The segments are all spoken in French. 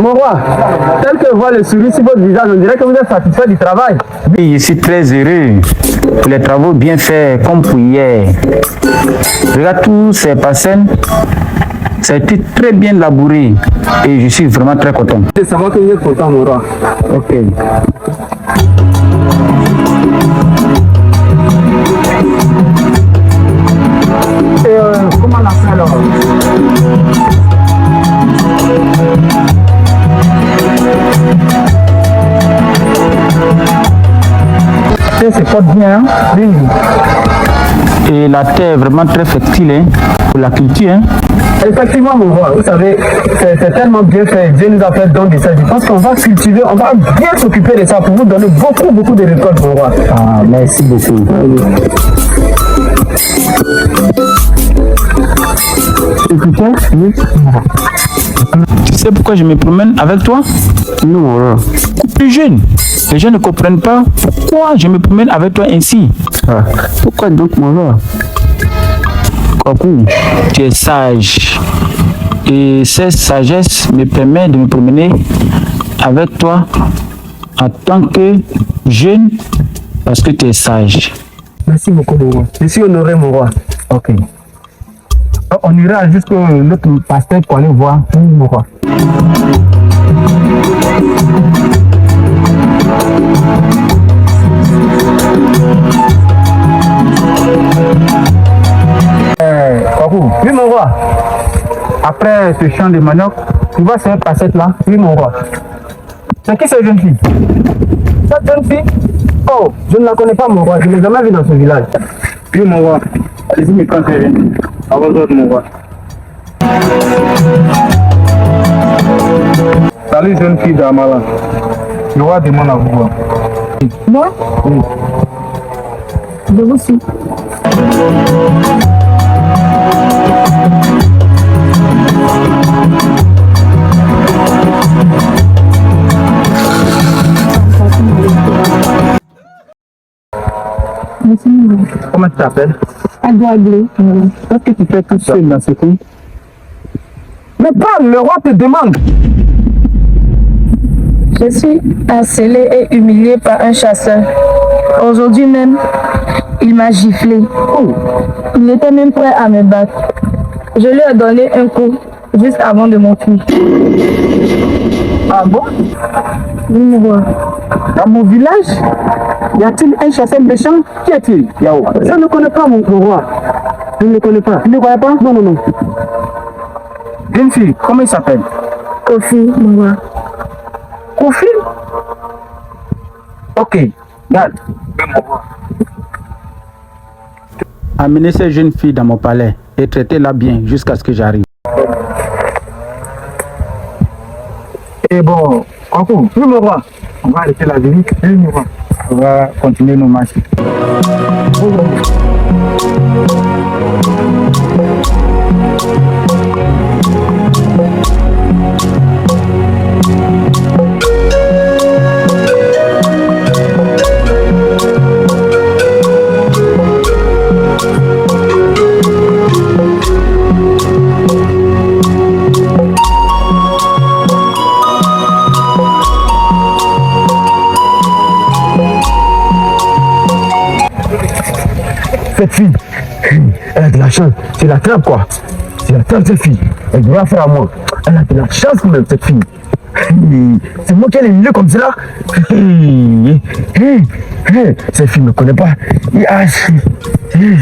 Mon roi, tel que voit le sourire sur votre visage, on dirait que vous êtes satisfait du travail. Oui, je suis très heureux pour les travaux bien faits comme pour hier. Regarde tous ces parcelles. Ça a été très bien labouré et je suis vraiment très content. C'est savoir que vous êtes content, mon roi. Ok. Comment on a fait alors? C'est pas bien, hein? Et la terre est vraiment très fertile, hein, pour la culture. Hein. Effectivement, mon roi, vous savez, c'est tellement bien fait. Dieu nous a fait don de ça. Je pense qu'on va cultiver, on va bien s'occuper de ça pour vous donner beaucoup de récoltes, mon roi. Ah, merci beaucoup. Oui. Tu sais pourquoi je me promène avec toi? Non, mon roi. Plus jeune. Les gens ne comprennent pas pourquoi je me promène avec toi ainsi. Ah. Pourquoi donc, mon roi? Kwaku, tu es sage. Et cette sagesse me permet de me promener avec toi en tant que jeune parce que tu es sage. Merci beaucoup, mon roi. Je suis honoré, mon roi. Ok. On ira jusqu'à notre pasteur pour aller voir mon roi. Oui, mon roi. Après ce champ de manioc, tu vois cette passette-là? Oui, mon roi. C'est qui cette jeune fille? Cette jeune fille? Oh, je ne la connais pas, mon roi. Je ne l'ai jamais vue dans ce village. Oui, mon roi. Allez-y, mes conseillers. À vos ordres, mon roi. Salut, jeune fille d'Amala. Le roi demande à vous voir. Moi? Oui. Je vous suis. Comment tu t'appelles? Adouablé. Qu'est-ce que tu fais tout seul dans ce coin? Mais parle, le roi te demande. Je suis harcelé et humilié par un chasseur. Aujourd'hui même, il m'a giflé. Il était même prêt à me battre. Je lui ai donné un coup juste avant de m'enfuir. Ah bon? Oui, mon roi. Dans mon village, y a-t-il un chasseur méchant? Qui est-il? Yao. Je ne connais pas mon roi. Je ne le connais pas. Tu ne le connais pas? Non, non, non. Jeune fille, comment il s'appelle? Kofi, mon roi. Kofi? Ok, garde. Amenez cette jeune fille dans mon palais et traitez-la bien jusqu'à ce que j'arrive. Et bon, Kwaku, oui, mon roi. On va arrêter la visite. Oui, mon roi. On va continuer nos marches. Cette fille, elle a de la chance. C'est la trappe, quoi. C'est la trappe, cette fille. Elle doit faire à moi. Elle a de la chance, même, cette fille. C'est moi qui ai les milieux comme cela. Cette fille ne me connaît pas. Elle a de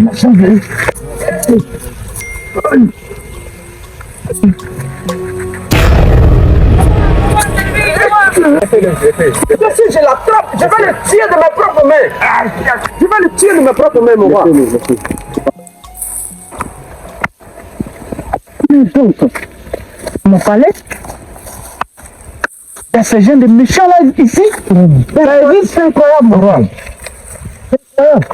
la chance. Je l'attrape, je vais le tuer de mes propres mains. Je vais le tuer de mes propres mains, mon roi. Mon palais, il y a ces gens de méchants là ici. C'est incroyable, mon roi. C'est incroyable.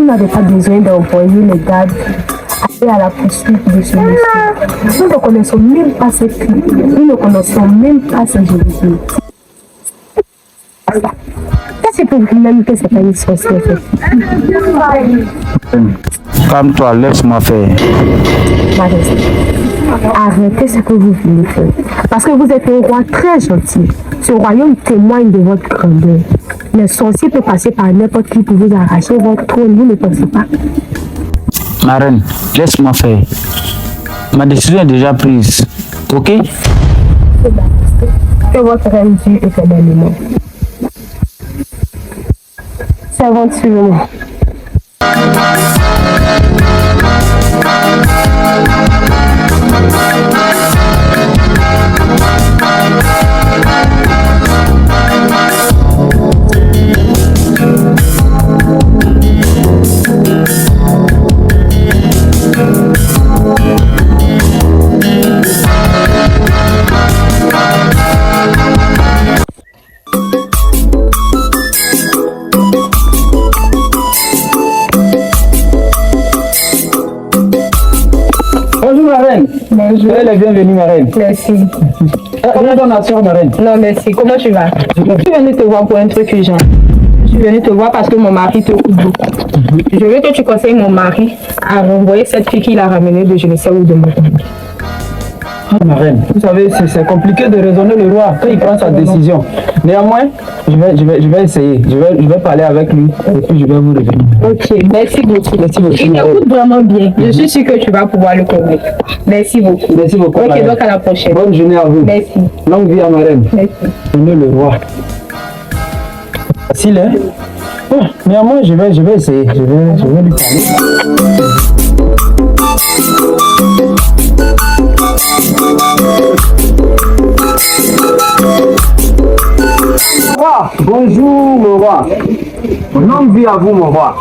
vous n'avez pas besoin d'envoyer les gardes aller à la poursuite de ce monsieur. Nous ne connaissons même pas cette fille. Nous ne connaissons même pas ce Jésus. C'est pour vous-même que c'est pas une sorcière. Calme-toi, laisse-moi faire. Arrêtez ce que vous voulez faire. Parce que vous êtes un roi très gentil. Ce royaume témoigne de votre grandeur. Les sorciers peuvent passer par n'importe qui pour vous arracher votre trône. Vous ne pensez pas. Ma reine, laisse-moi faire. Ma décision est déjà prise. Ok? Que votre reine dure éternellement. Servante, suivez-moi. Bonjour ma reine. Bonjour. Elle est bienvenue ma reine. Merci. Comment ton nation ma reine? Non, merci. Comment tu vas? Je suis venue te voir pour un truc urgent. Je suis venue te voir parce que mon mari te coûte beaucoup. Je veux que tu conseilles mon mari à renvoyer cette fille qu'il a ramenée de je ne sais où de mon pays. Ma reine, vous savez, c'est compliqué de raisonner le roi quand il prend sa décision. Néanmoins, je vais essayer. Je vais parler avec lui et puis je vais vous revenir. Ok, merci beaucoup. Merci beaucoup. Il t'écoute vraiment bien. Je suis sûre que tu vas pouvoir le convaincre. Merci beaucoup. Merci beaucoup. ma Ok, reine. donc à la prochaine. Bonne journée à vous. Merci. Longue vie à ma reine. Merci. Donnez le roi. Facile, hein? Bon, néanmoins, je vais essayer. Je vais lui parler. Roi, bonjour mon roi. Longue vie à vous mon roi.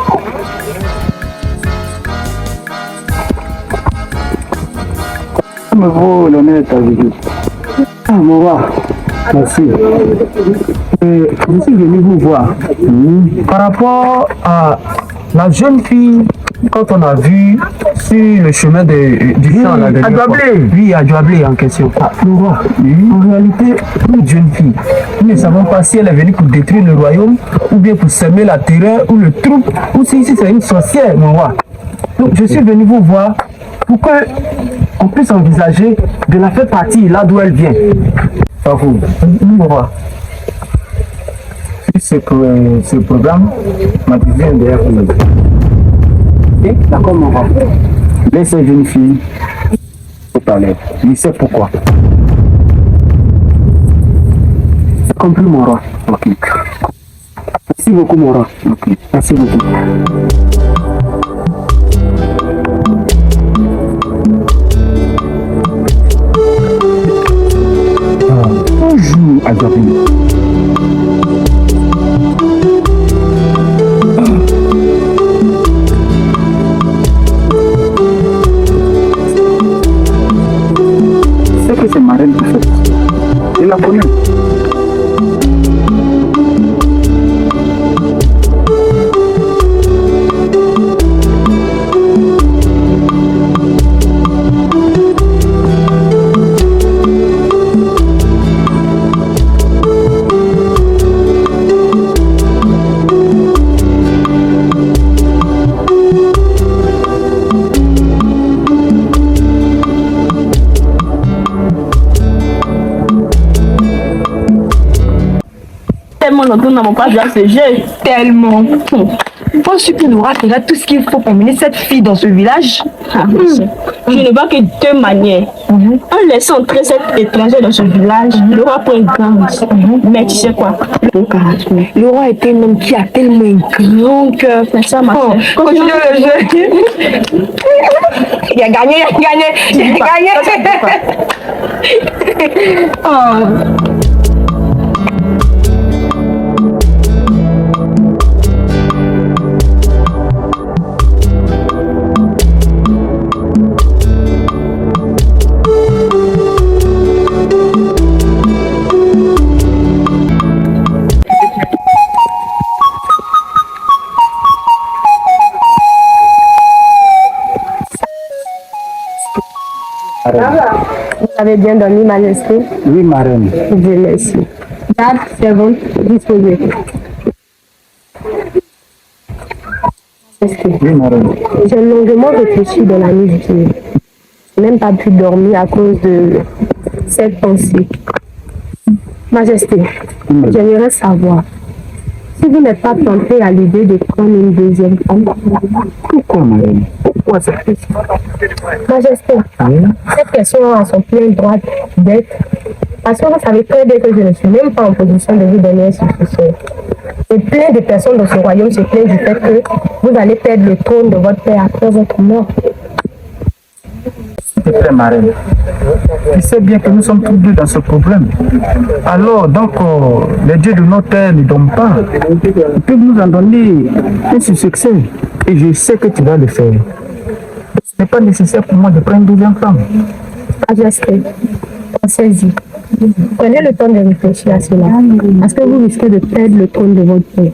Me vaut l'honneur d'être avec vous. Ah mon roi, merci. Je suis venu vous voir par rapport à la jeune fille quand on a vu sur le chemin du champ là, à Douablé. Oui, à Douablé en question. Ah, le roi, en réalité, une jeune fille. Nous ne savons pas si elle est venue pour détruire le royaume ou bien pour semer la terreur ou le trouble ou si c'est une sorcière, mon roi. Donc, je suis venu vous voir pour qu'on puisse envisager de la faire partie là d'où elle vient. Par vous, mon roi. Ce programme, ma décision est derrière vous. Et d'accord, mon roi. Laissez une jeune fille au palais. Il sait pourquoi. C'est compris, mon roi. Ok. Merci beaucoup, mon roi. Ok. Merci beaucoup. Bonjour, Adjabine. C'est que c'est ma reine qui fait. Je la connais. Tellement longtemps nous n'avons pas joué à ce jeu. Tellement. Penses-tu qu'il aura déjà tout ce qu'il faut pour mener cette fille dans ce village? Je ne vois que deux manières. En laissant entrer cette étrangère dans ce village, le roi prend une grande risque. Mais tu sais quoi? Le roi est un homme qui a tellement un grand cœur. C'est ça, ma soeur. Continue le jeu. Il a gagné, il a gagné, il a gagné. Oh. Vous avez bien dormi, Majesté? Oui, ma reine. Dieu merci. Garde, servante, disposée. Oui, ma reine. J'ai longuement réfléchi dans la nuit d'hier. Je n'ai même pas pu dormir à cause de cette pensée. Majesté, j'aimerais savoir si vous n'êtes pas tenté à l'idée de prendre une deuxième femme. Pourquoi, ma reine? Pourquoi cette question? Majesté, cette question a son plein droit d'être. Parce que vous savez très bien que je ne suis même pas en position de vous donner un successeur. Et plein de personnes dans ce royaume se plaignent du fait que vous allez perdre le trône de votre père après votre mort. Très marraine. Tu sais bien que nous sommes tous deux dans ce problème. Alors, donc, les dieux de notre terre ne donnent pas. Ils peuvent nous en donner un succès. Et je sais que tu vas le faire. Ce n'est pas nécessaire pour moi de prendre une deuxième femme. Majesté, pensez-y. Prenez le temps de réfléchir à cela. Parce que vous risquez de perdre le trône de votre père.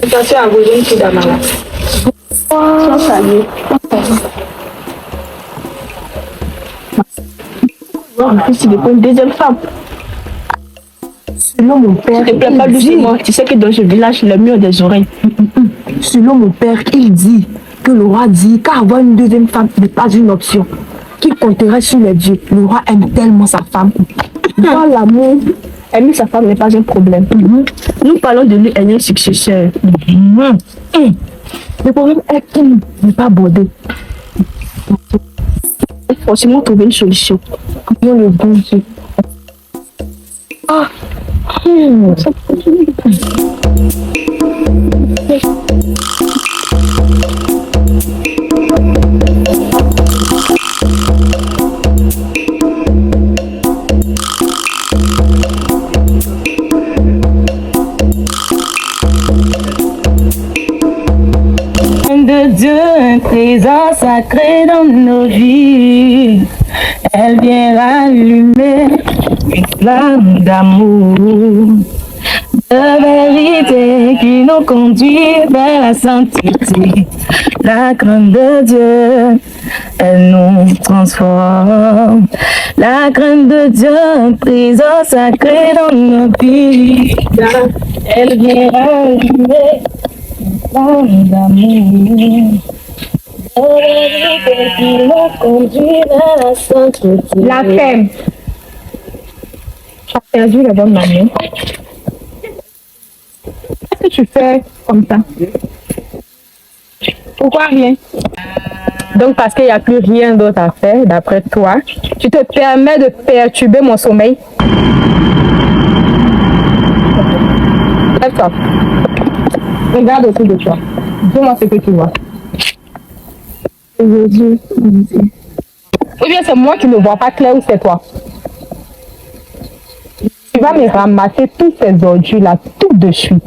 Attention à vos jeunes filles d'Amala. Sois salués. En plus, il est pour une deuxième femme. Selon mon père, Ne te plains pas doucement. Tu sais que dans ce village, le mur des oreilles. Selon mon père, il dit que le roi dit qu'avoir une deuxième femme n'est pas une option. Qu'il compterait sur les dieux. Le roi aime tellement sa femme. Dans l'amour, Aimer sa femme n'est pas un problème. Nous parlons de lui ayant un successeur. le problème est qu'il n'est pas bordé. Il faut forcément trouver une solution. Comment le bon Dieu. De Dieu, un trésor sacré dans nos vies. Elle vient rallumer une flamme d'amour, de vérité qui nous conduit vers la sainteté. La crainte de Dieu, elle nous transforme. La crainte de Dieu, un trésor sacré dans nos vies. Elle vient rallumer d'amour, La femme. Tu as perdu la bonne manière. Qu'est-ce que tu fais comme ça? Pourquoi rien? Donc parce qu'il n'y a plus rien d'autre à faire, d'après toi, tu te permets de perturber mon sommeil? Lève-toi. Regarde autour de toi. Dis-moi ce que tu vois. Ou bien c'est moi qui ne vois pas clair ou c'est toi? Tu vas me ramasser tous ces ordures-là tout de suite.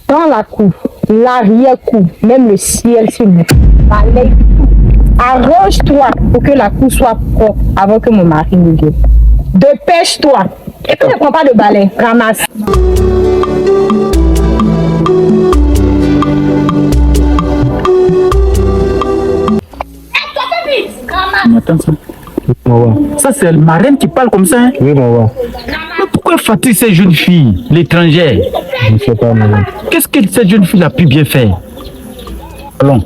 Dans la cour, l'arrière-cour, même le ciel s'il vous plaît. Balaye tout. Arrange-toi pour que la cour soit propre avant que mon mari ne vienne. Dépêche-toi. Et puis ne prends pas de balai. Ramasse. Attends ça. Ça, c'est le marraine qui parle comme ça. Hein? Oui, maman. Mais pourquoi fatigue ces jeunes filles, l'étrangère? Je ne sais pas, maman. Qu'est-ce que cette jeune fille a pu bien faire? Allons.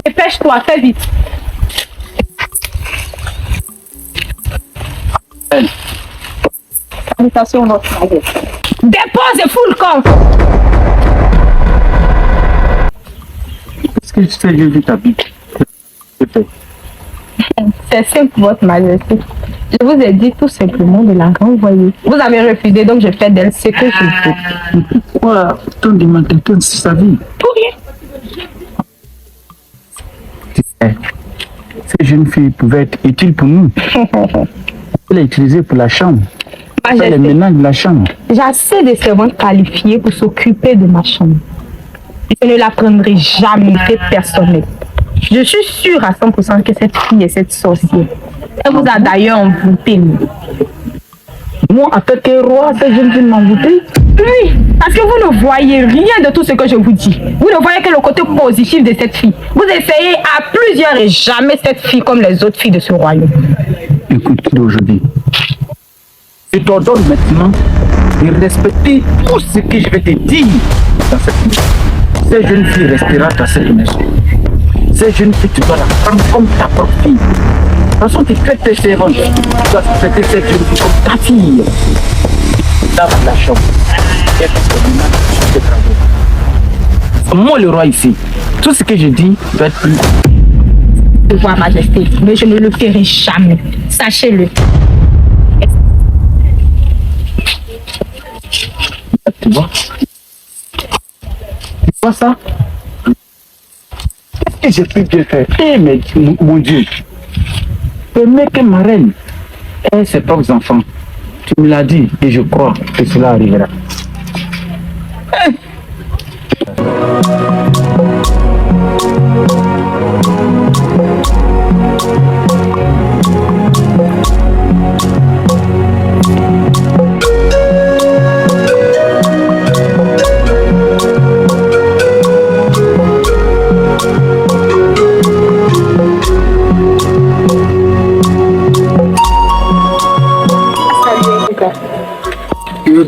Dépêche-toi, fais vite. Salutations, votre majesté. Dépose et fous le camp. Qu'est-ce que cette jeune fille t'a pu? C'est simple, votre majesté. Je vous ai dit tout simplement de la renvoyer. Vous avez refusé, donc je fais d'elle ce que je veux. Pourquoi ton demande quelqu'un de sa vie? Pour rien. Cette jeune fille pouvait être utile pour nous. Elle est utilisée pour la chambre. Elle est ménage de la chambre. J'ai assez de servantes qualifiées pour s'occuper de ma chambre. Je ne la prendrai jamais, c'est personnel. Je suis sûre à 100% que cette fille est cette sorcière. Elle vous a d'ailleurs envoûté. Moi, en tant que roi, cette jeune fille m'a envoûté. Oui, parce que vous ne voyez rien de tout ce que je vous dis. Vous ne voyez que le côté positif de cette fille. Vous essayez à plusieurs et jamais cette fille comme les autres filles de ce royaume. Écoute d'aujourd'hui. Je t'ordonne maintenant de respecter tout ce que je vais te dire dans cette maison. Cette jeune fille restera dans cette maison. Cette jeune fille, tu dois la prendre comme ta propre fille. De toute façon, tu fais tes servantes. Tu dois traiter cette jeune fille comme ta fille. Dans la chambre. Et tes travaux. C'est moi le roi ici. Tout ce que je dis doit être plus. Voir majesté, mais je ne le ferai jamais. Sachez-le. Tu vois? Tu vois ça? Qu'est-ce que j'ai pu bien faire? Eh, mais mon Dieu! Permets que ma reine ait ses propres enfants. Tu me l'as dit et je crois que cela arrivera.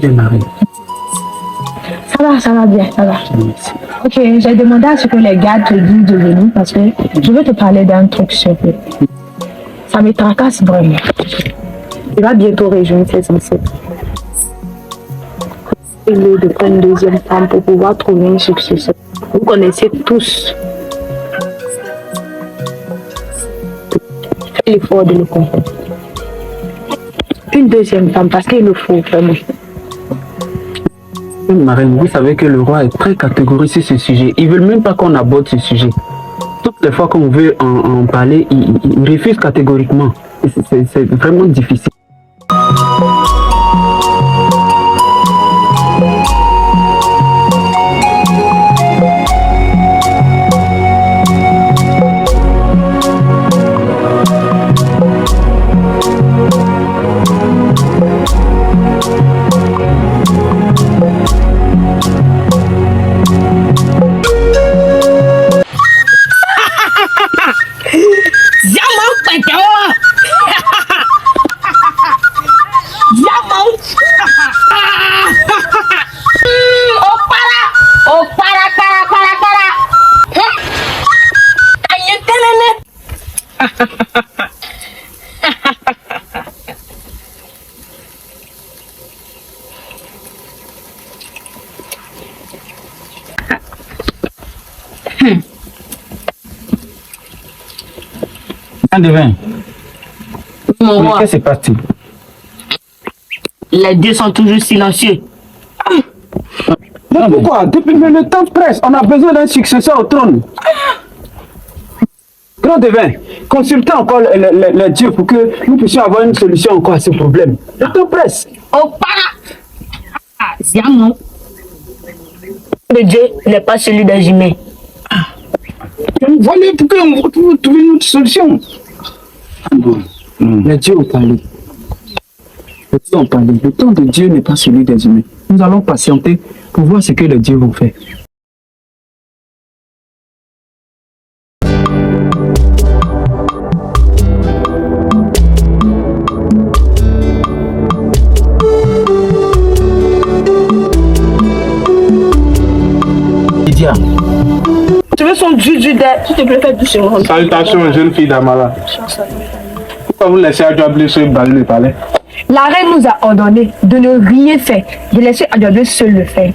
Démarrer. Ça va bien, ça va. Ok, j'ai demandé à ce que les gars te disent de venir parce que je veux te parler d'un truc sérieux. Ça me tracasse vraiment. Il va bientôt rejoindre ses ancêtres. Il est de prendre une deuxième femme pour pouvoir trouver une successeur. Vous connaissez tous. Faites l'effort de le comprendre. Une deuxième femme parce qu'il le faut vraiment. Ma reine, vous savez que le roi est très catégorique sur ce sujet. Ils veulent même pas qu'on aborde ce sujet. Toutes les fois qu'on veut en parler, ils refusent catégoriquement. C'est vraiment difficile. Un devin. Mon Mais roi, qu'est-ce qui s'est passé? les dieux sont toujours silencieux. Mais pourquoi? Depuis le temps presse, on a besoin d'un successeur au trône. Grand devin, consultez encore les dieux pour que nous puissions avoir une solution encore à ce problème. Le temps presse. Oh, para! Ziamon. Le Dieu n'est pas celui des humains. Voilà pour que trouver une autre solution. Les dieux ont parlé. Les dieux ont parlé. Le temps de Dieu n'est pas celui des humains. Nous allons patienter pour voir ce que les dieux vont faire. Lydia, Tu veux son juju d'air? S'il te plaît, fais doucement. Salutations, jeune fille d'Amala. Pourquoi vous laissez Adjoablé se balader le palais? La reine nous a ordonné de ne rien faire, de laisser Adjoablé seul le faire.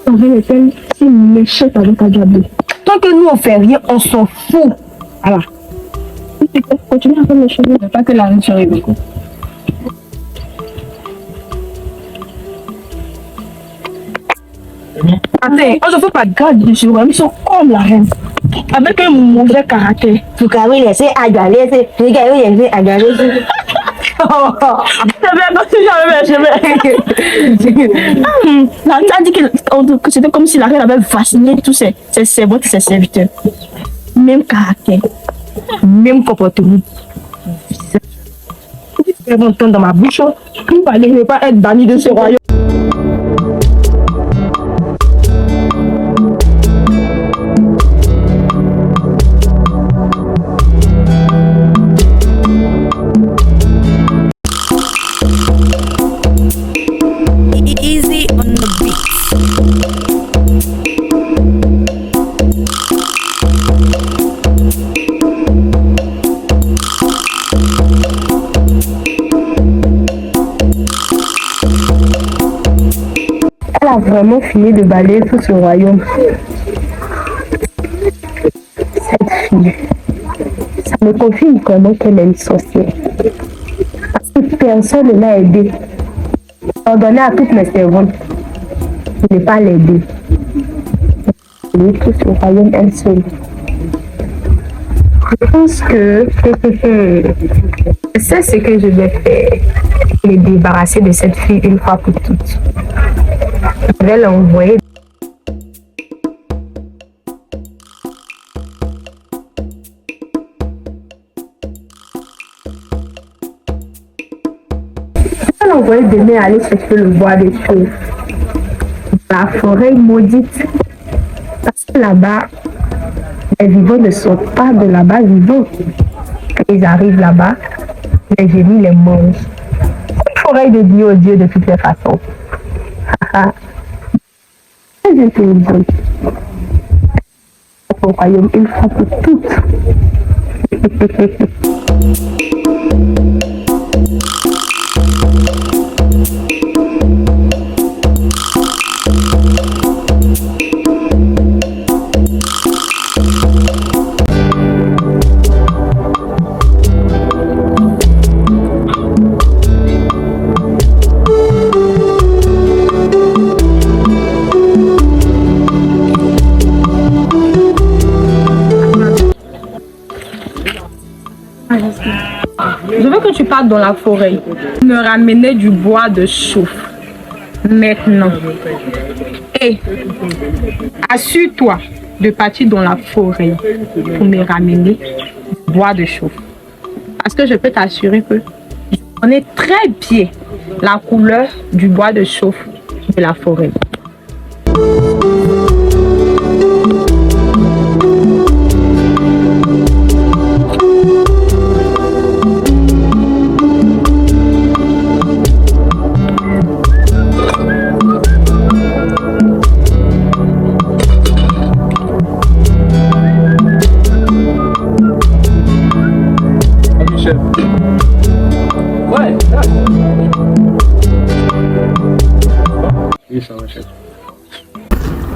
La reine est-elle si méchante avec Adjoablé? Tant que nous on fait rien, on s'en fout. Alors, continue à faire les choses, pas que la reine se réveille. Attends, on ne fait pas de Regarde les royaumes, ils sont comme la reine. Avec un mauvais caractère. Vous avez laissé Adjalé, c'est vous avez laissé Adjalé. La reine a dit que c'était comme si la reine avait vacciné tous ses servantes et ses serviteurs. Même caractère, même comportement. Très bon temps dans ma bouche. Il fallait ne pas être banni de ce royaume. Easy on the beat. Elle a vraiment fini de balayer tout ce royaume. Cette fille, ça me confirme vraiment qu'elle est une sorcière. Parce que personne ne l'a aidée. Ordonné à toutes mes servantes de ne pas l'aider. Elle est tout ce royaume elle seule. Je pense que je sais ce que je vais faire. Me débarrasser de cette fille une fois pour toutes. Je vais l'envoyer. Je vais l'envoyer demain aller chercher le bois de chauve. La forêt maudite. Parce que là-bas, les vivants ne sortent pas de là-bas vivants. Quand ils arrivent là-bas, les génies les mangent. Une forêt de Dieu au Dieu de toutes les façons. Très intelligente. Au royaume une fois pour toutes. Je veux que tu partes dans la forêt. Me ramener du bois de chauffe. Maintenant. Et assure-toi de partir dans la forêt pour me ramener du bois de chauffe. Parce que je peux t'assurer que je connais très bien la couleur du bois de chauffe de la forêt.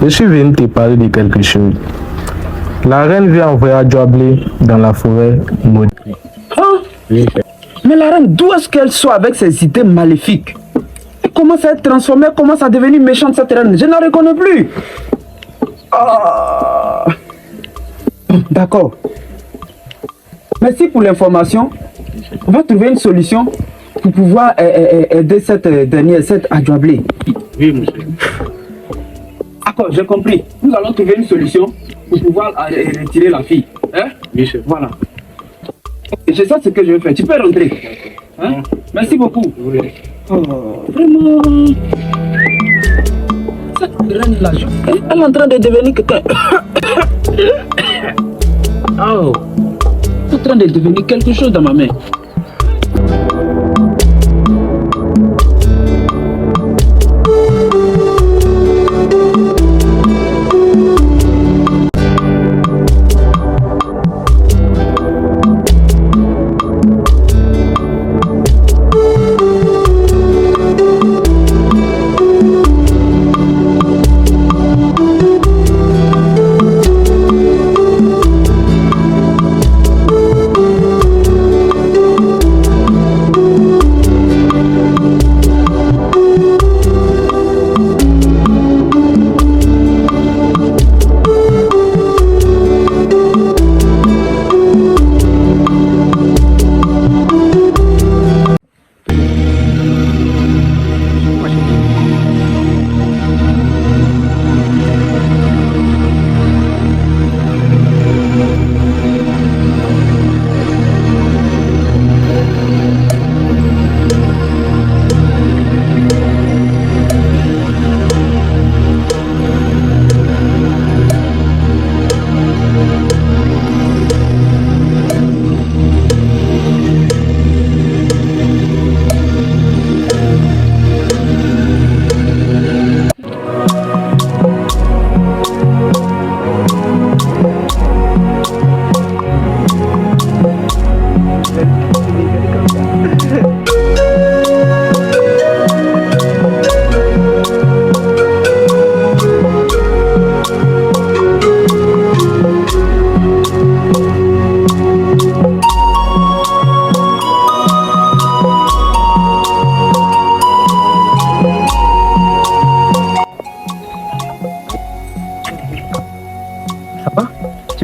Je suis venu te parler de quelque chose. La reine vient envoyer Adjoablé dans la forêt maudite. Mais la reine, d'où est-ce qu'elle soit avec ses idées maléfiques? Elle commence à être transformée, elle commence à devenir méchante cette reine. Je ne la reconnais plus. Ah. D'accord. Merci pour l'information. On va trouver une solution pour pouvoir aider cette dernière, cette Adjoablé. Oui, monsieur. D'accord, j'ai compris. Nous allons trouver une solution pour pouvoir retirer la fille. Hein? Oui, chef. Voilà. Je sais ce que je vais faire. Tu peux rentrer. Hein? Merci beaucoup. Oh, vraiment. Cette reine-là, elle est en train de devenir quelqu'un. Oh. Elle est en train de devenir quelque chose dans ma main.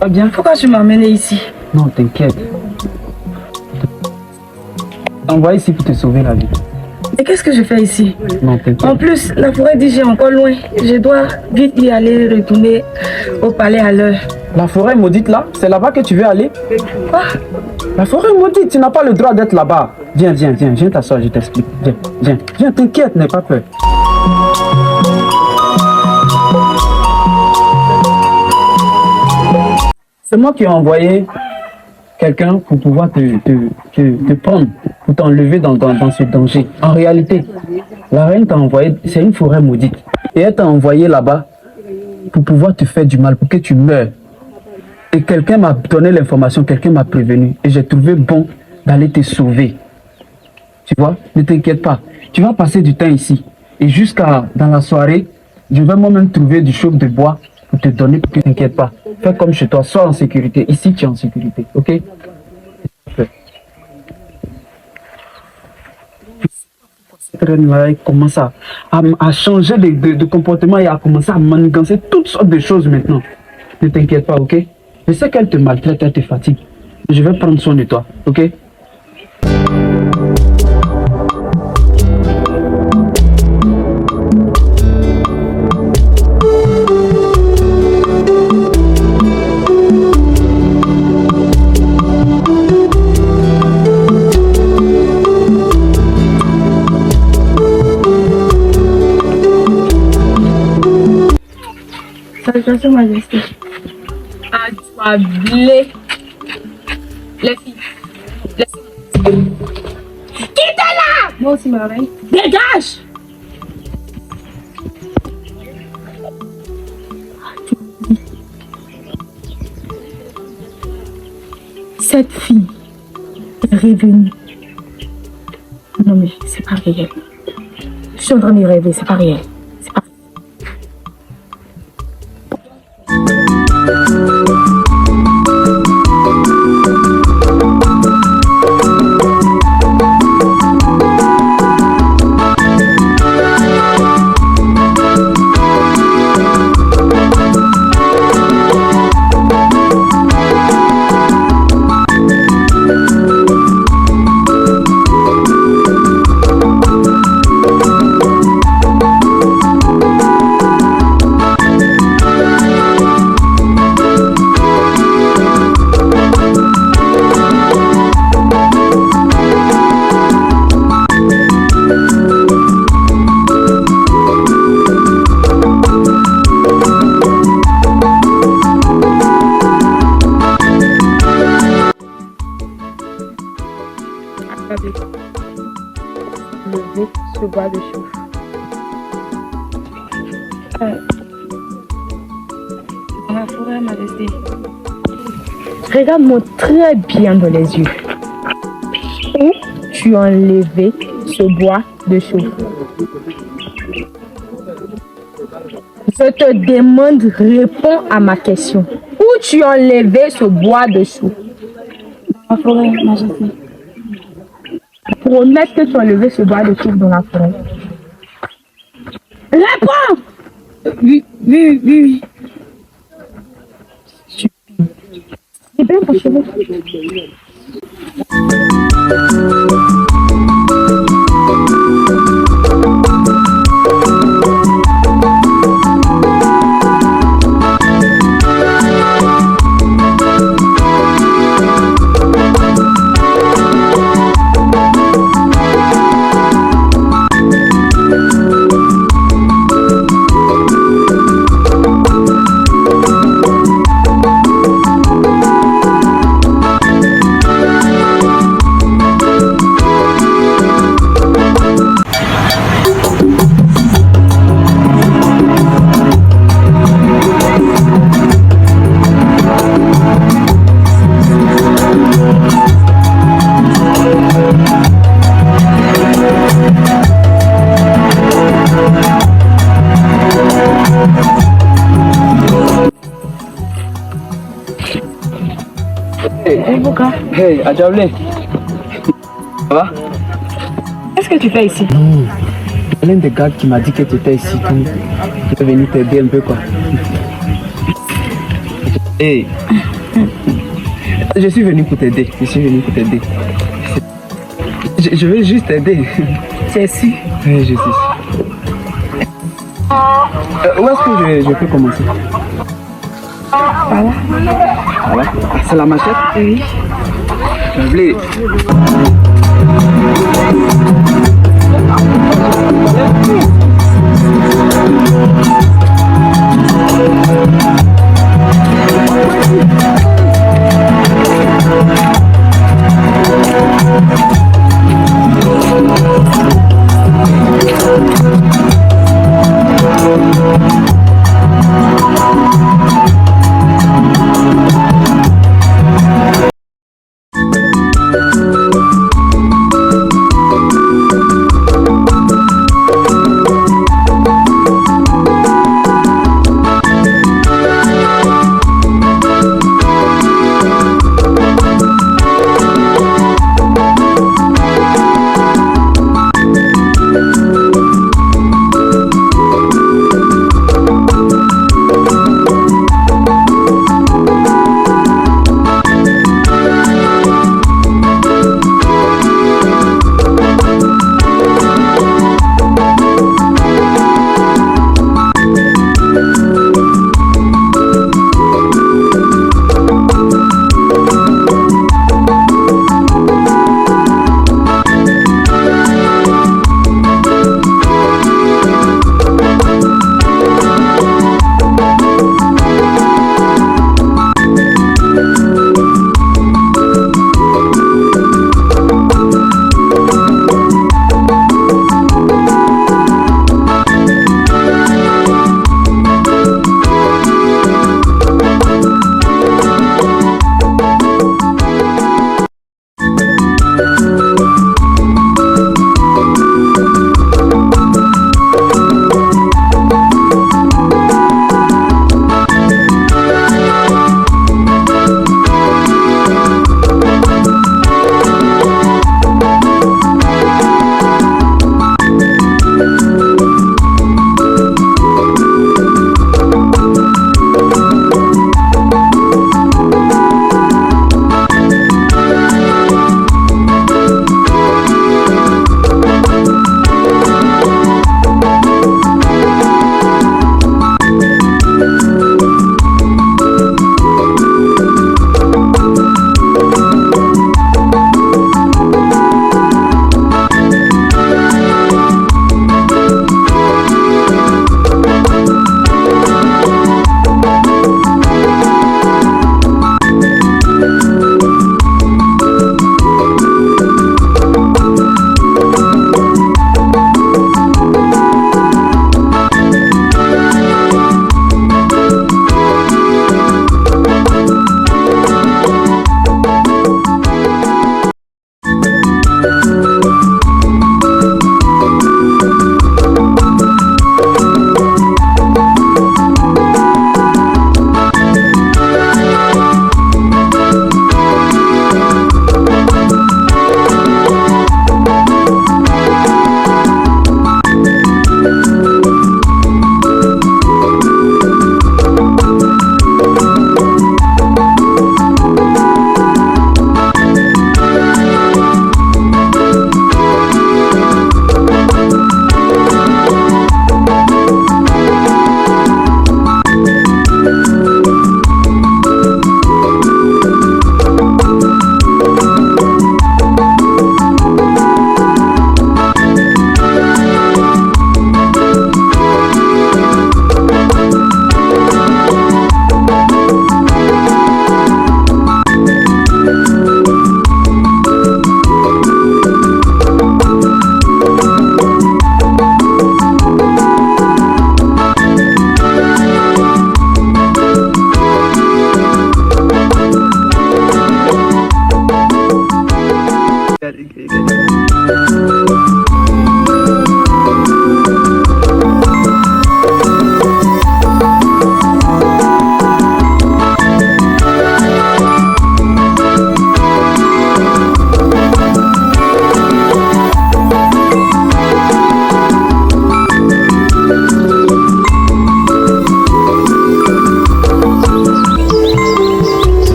Va bien? Pourquoi tu m'as amené ici? Non, t'inquiète. Envoie ici pour te sauver la vie. Et qu'est-ce que je fais ici? Non, t'inquiète. En plus, la forêt dit j'ai encore loin. Je dois vite y aller, retourner au palais à l'heure. La forêt maudite là, c'est là-bas que tu veux aller? Quoi? La forêt maudite, tu n'as pas le droit d'être là-bas. Viens, viens, viens, viens t'asseoir, je t'explique. Viens, viens, viens, t'inquiète, n'aie pas peur. C'est moi qui ai envoyé quelqu'un pour pouvoir te prendre, pour t'enlever dans ce danger. En réalité, la reine t'a envoyé, c'est une forêt maudite. Et elle t'a envoyé là-bas pour pouvoir te faire du mal, pour que tu meurs. Et quelqu'un m'a donné l'information, quelqu'un m'a prévenu. Et j'ai trouvé bon d'aller te sauver. Tu vois, ne t'inquiète pas. Tu vas passer du temps ici. Et jusqu'à dans la soirée, je vais moi-même trouver du chauffe de bois pour te donner. Ne t'inquiète pas. Fais comme chez toi, sois en sécurité. Ici, tu es en sécurité. Ok? Cette reine-là, elle commence à changer de comportement et à commencer à manigancer toutes sortes de choses maintenant. Ne t'inquiète pas, ok? Je sais qu'elle te maltraite, elle te fatigue. Je vais prendre soin de toi, ok? Salutations, Majesté. Adouablé. Les filles. Quittez-la! Moi aussi, ma reine. Dégage! Cette fille est revenue. Non mais c'est pas réel. Je suis en train de rêver, c'est pas réel. C'est pas... Lever ce bois de chauffe. Dans la forêt, Majesté. Regarde-moi très bien dans les yeux. Où tu as enlevé ce bois de chauffe? Je te demande, réponds à ma question. Où tu as enlevé ce bois de chauffe? Dans la forêt, Majesté. Promettre que tu as enlevé ce bois de chauffe dans la forêt. Réponds! Oui. C'est bien ton cheveu. Hey, Adjaoulé. Ça va? Qu'est-ce que tu fais ici? L'un des gars qui m'a dit que tu étais ici, tu es venu t'aider un peu quoi. Hey, Je suis venu pour t'aider. Je suis venu pour t'aider. Je veux juste t'aider. C'est ici. Oui, je suis ici. Où est-ce que je peux commencer? Voilà. Voilà. C'est la machette? Oui. Je voulais...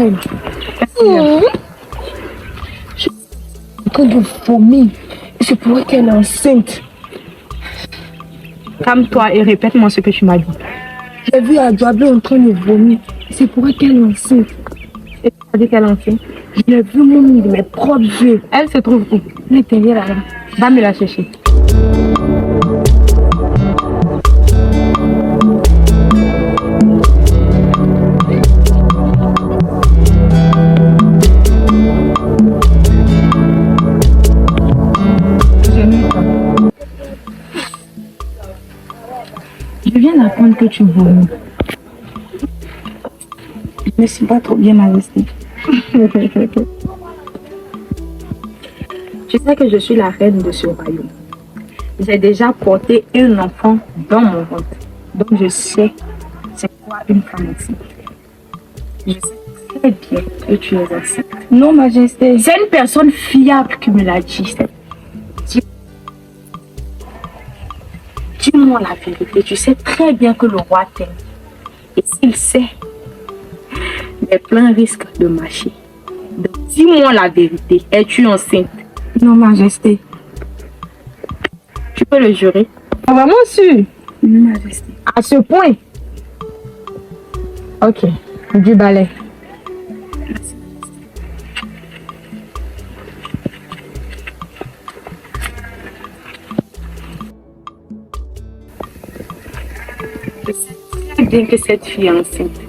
reine. Je suis en train de vomir. Et c'est pour qu'elle est enceinte. Calme-toi et répète-moi ce que tu m'as dit. J'ai vu Adjoablé en train de vomir. C'est pour qu'elle est enceinte. Et tu as dit qu'elle est enceinte? Je l'ai vu de mes propres yeux. Elle se trouve où? Elle est derrière là-bas. Va me la chercher. Je viens d'apprendre que tu vomis. Je ne suis pas trop bien, Majesté. Tu sais que je suis la reine de ce royaume. J'ai déjà porté un enfant dans mon ventre. Donc je sais c'est quoi une femme enceinte. Je sais très bien que tu es enceinte. Non, Majesté. C'est une personne fiable qui me l'a dit. Dis-moi la vérité. Tu sais très bien que le roi t'aime. Et s'il sait, les plans risquent de marcher. Donc, dis-moi la vérité. Es-tu enceinte? Non, Majesté. Tu peux le jurer? Vraiment sûr? Non, Majesté. À ce point? Ok. Du balai. Je sais très bien que cette fille est enceinte.